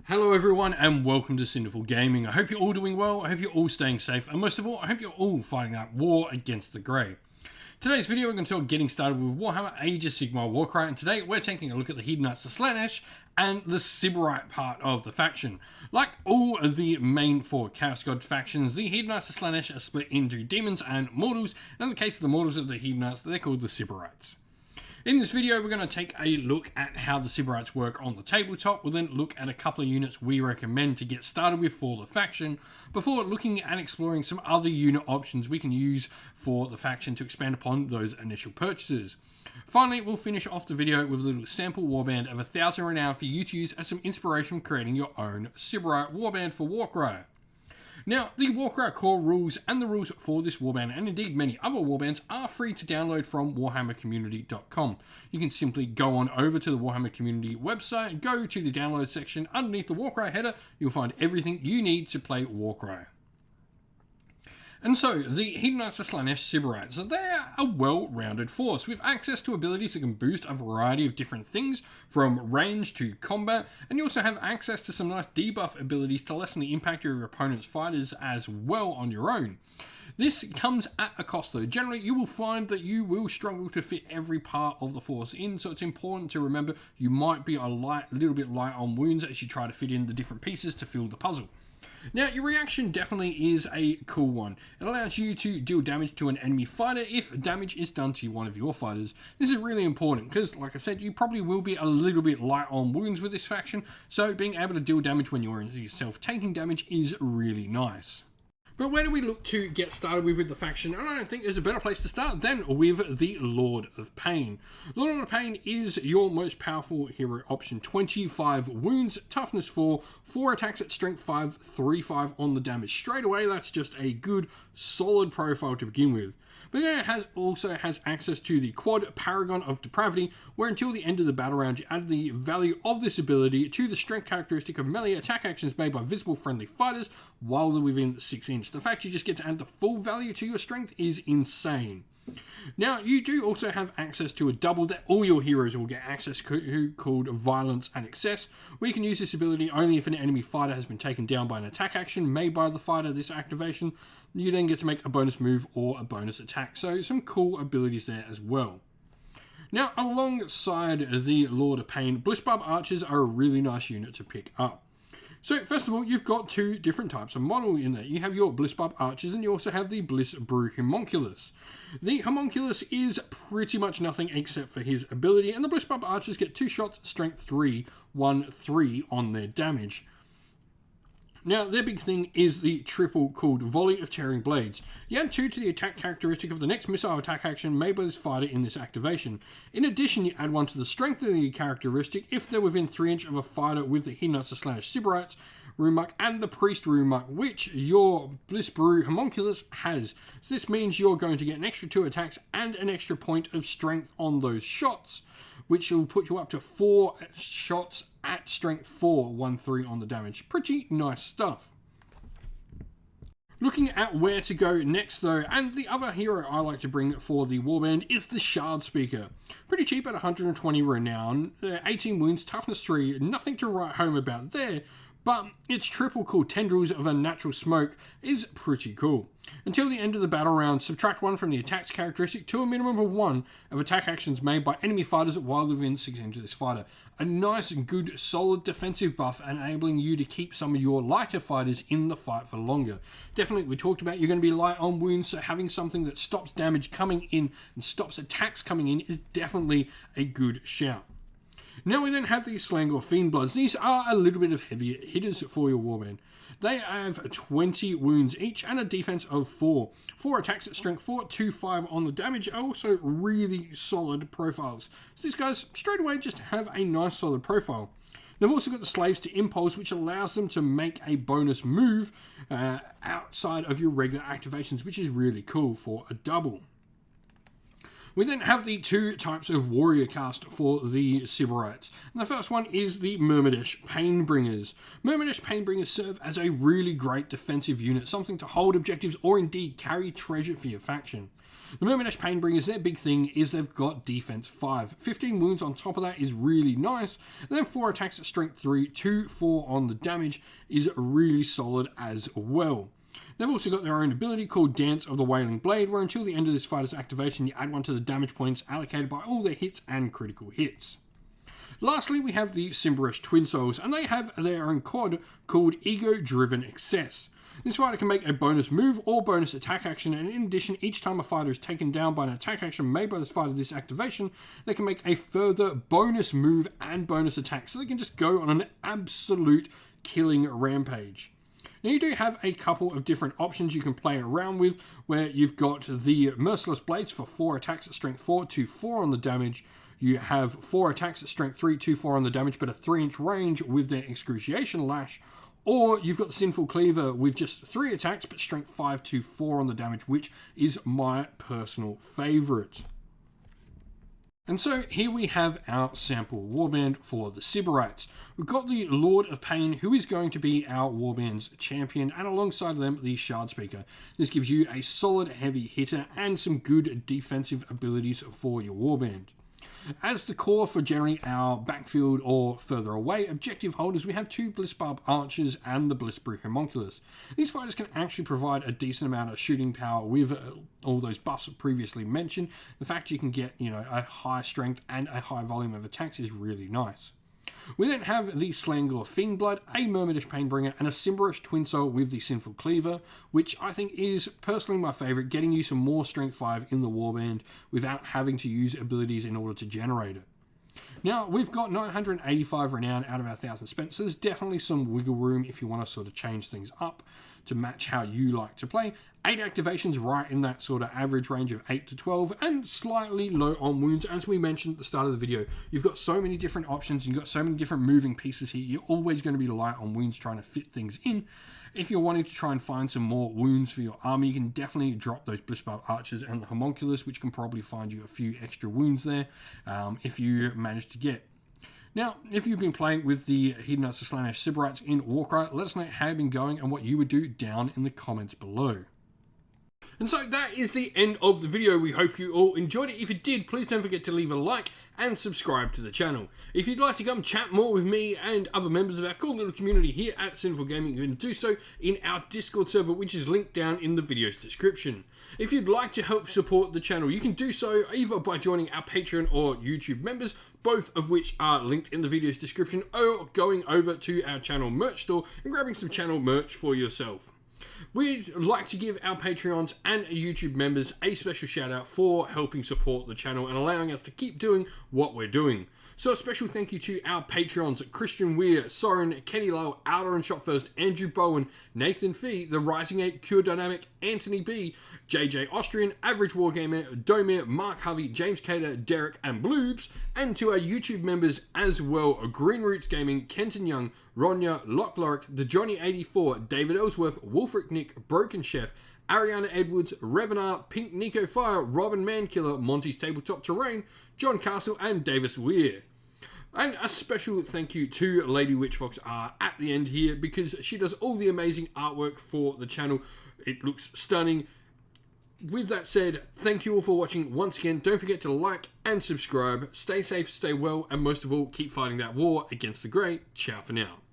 Hello everyone and welcome to Sinful Gaming. I hope you're all doing well, I hope you're all staying safe, and most of all, I hope you're all fighting that war against the grey. Today's video we're going to talk getting started with Warhammer Age of Sigmar Warcry, and today we're taking a look at the Hedonites of Slaanesh and the Sybarite part of the faction. Like all of the main four Chaos God factions, the Hedonites of Slaanesh are split into demons and mortals, and in the case of the mortals of the Hedonites, they're called the Sybarites. In this video, we're going to take a look at how the Sybarites work on the tabletop. We'll then look at a couple of units we recommend to get started with for the faction, before looking and exploring some other unit options we can use for the faction to expand upon those initial purchases. Finally, we'll finish off the video with a little sample warband of 1000 renown for you to use as some inspiration for creating your own Sybarite warband for Warcry. Now, the Warcry core rules and the rules for this warband, and indeed many other warbands, are free to download from warhammercommunity.com. You can simply go on over to the Warhammer Community website, go to the download section. Underneath the Warcry header, you'll find everything you need to play Warcry. And so, the Hedonites of Slaanesh Sybarites, they're a well-rounded force with access to abilities that can boost a variety of different things, from range to combat, and you also have access to some nice debuff abilities to lessen the impact of your opponent's fighters as well on your own. This comes at a cost though. Generally, you will find that you will struggle to fit every part of the force in, so it's important to remember you might be a little bit light on wounds as you try to fit in the different pieces to fill the puzzle. Now, your reaction definitely is a cool one. It allows you to deal damage to an enemy fighter if damage is done to one of your fighters. This is really important because, like I said, you probably will be a little bit light on wounds with this faction, so being able to deal damage when you're yourself taking damage is really nice. But where do we look to get started with the faction? And I don't think there's a better place to start than with the Lord of Pain. Lord of Pain is your most powerful hero option. 25 wounds, toughness 4, 4 attacks at strength 5, 3/5 on the damage. Straight away, that's just a good, solid profile to begin with. But then it also has access to the Quad Paragon of Depravity, where until the end of the battle round, you add the value of this ability to the strength characteristic of melee attack actions made by visible friendly fighters while they're within 6 inches. The fact you just get to add the full value to your strength is insane. Now, you do also have access to a double that all your heroes will get access to, called Violence and Excess, where you can use this ability only if an enemy fighter has been taken down by an attack action made by the fighter. This activation, you then get to make a bonus move or a bonus attack, so some cool abilities there as well. Now, alongside the Lord of Pain, Blissbarb Archers are a really nice unit to pick up. So, first of all, you've got two different types of model in there. You have your Blissbarb Archers, and you also have the Bliss Brew Homunculus. The Homunculus is pretty much nothing except for his ability, and the Blissbarb Archers get 2 shots, strength 3, 1, 3 on their damage. Now, their big thing is the triple called Volley of Tearing Blades. You add 2 to the attack characteristic of the next missile attack action made by this fighter in this activation. In addition, you add 1 to the strength of the characteristic if they're within 3 inches of a fighter with the Hedonites of Slaanesh Sybarites, Runemark, and the Priest Runemark, which your Bliss Brew Homunculus has. So this means you're going to get an extra 2 attacks and an extra point of strength on those shots, which will put you up to 4 shots at strength 4, 1, 3 on the damage. Pretty nice stuff. Looking at where to go next though, and the other hero I like to bring for the warband is the Shard Speaker. Pretty cheap at 120 renown, 18 wounds, toughness 3, nothing to write home about there, but its triple cool Tendrils of Unnatural Smoke is pretty cool. Until the end of the battle round, subtract 1 from the attack's characteristic to a minimum of 1 of attack actions made by enemy fighters while within 6 inches of this fighter. A nice, good, solid defensive buff, enabling you to keep some of your lighter fighters in the fight for longer. Definitely, we talked about you're going to be light on wounds, so having something that stops damage coming in and stops attacks coming in is definitely a good shout. Now we then have the Slangor Fiendbloods. These are a little bit of heavier hitters for your warband. They have 20 wounds each and a defense of 4. 4 attacks at strength 4, 2, 5 on the damage are also really solid profiles. So these guys straight away just have a nice solid profile. They've also got the Slaves to Impulse, which allows them to make a bonus move outside of your regular activations, which is really cool for a double. We then have the two types of warrior cast for the Sybarites. And the first one is the Myrmidish Painbringers. Myrmidish Painbringers serve as a really great defensive unit, something to hold objectives or indeed carry treasure for your faction. The Myrmidish Painbringers, their big thing is they've got defense 5. 15 wounds on top of that is really nice. And then 4 attacks at strength 3, 2, 4 on the damage is really solid as well. They've also got their own ability called Dance of the Wailing Blade, where until the end of this fighter's activation, you add 1 to the damage points allocated by all their hits and critical hits. Lastly, we have the Sybarites Twin Souls, and they have their own quad called Ego Driven Excess. This fighter can make a bonus move or bonus attack action, and in addition, each time a fighter is taken down by an attack action made by this fighter this activation, they can make a further bonus move and bonus attack, so they can just go on an absolute killing rampage. Now you do have a couple of different options you can play around with, where you've got the Merciless Blades for 4 attacks at strength 4, 2, 4 on the damage. You have 4 attacks at strength 3, 2, 4 on the damage, but a 3-inch range with their Excruciation Lash. Or you've got the Sinful Cleaver with just 3 attacks, but strength 5 to 4 on the damage, which is my personal favourite. And so here we have our sample warband for the Sybarites. We've got the Lord of Pain, who is going to be our warband's champion, and alongside them, the Shard Speaker. This gives you a solid heavy hitter and some good defensive abilities for your warband. As the core for generally our backfield or further away objective holders, we have 2 Blissbarb Archers and the Blissbrew Homunculus. These fighters can actually provide a decent amount of shooting power with all those buffs previously mentioned. The fact you can get, a high strength and a high volume of attacks is really nice. We then have the Slangor Fiendblood, a Myrmidish Painbringer, and a Sybarites Twin Soul with the Sinful Cleaver, which I think is personally my favourite, getting you some more Strength 5 in the warband without having to use abilities in order to generate it. Now, we've got 985 renown out of our 1,000 spent, so there's definitely some wiggle room if you want to sort of change things up to match how you like to play. 8 activations right in that sort of average range of 8 to 12, and slightly low on wounds. As we mentioned at the start of the video, you've got so many different options, you've got so many different moving pieces here, you're always going to be light on wounds trying to fit things in. If you're wanting to try and find some more wounds for your army, you can definitely drop those Blissbarb Archers and the Homunculus, which can probably find you a few extra wounds there if you manage to get. Now, if you've been playing with the Hedonites of Slaanesh Sybarites in Warcry, let us know how you've been going and what you would do down in the comments below. And so that is the end of the video. We hope you all enjoyed it. If you did, please don't forget to leave a like and subscribe to the channel. If you'd like to come chat more with me and other members of our cool little community here at Sinful Gaming, you can do so in our Discord server, which is linked down in the video's description. If you'd like to help support the channel, you can do so either by joining our Patreon or YouTube members, both of which are linked in the video's description, or going over to our channel merch store and grabbing some channel merch for yourself. We'd like to give our Patreons and YouTube members a special shout out for helping support the channel and allowing us to keep doing what we're doing. So a special thank you to our Patreons, Christian Weir, Soren, Kenny Lowe, Outer and Shot First, Andrew Bowen, Nathan Fee, The Rising 8, Cure Dynamic, Anthony B, JJ Austrian, Average Wargamer, Domir, Mark Harvey, James Cater, Derek and Bloobs, and to our YouTube members as well, Green Roots Gaming, Kenton Young, Ronya, Lock Lorick, The Johnny 84, David Ellsworth, Wolfric Nick, Broken Chef, Ariana Edwards, Revenar, Pink Nico Fire, Robin Mankiller, Monty's Tabletop Terrain, John Castle and Davis Weir. And a special thank you to Lady Witchfox at the end here, because she does all the amazing artwork for the channel. It looks stunning. With that said, thank you all for watching once again. Don't forget to like and subscribe. Stay safe, stay well, and most of all, keep fighting that war against the grey. Ciao for now.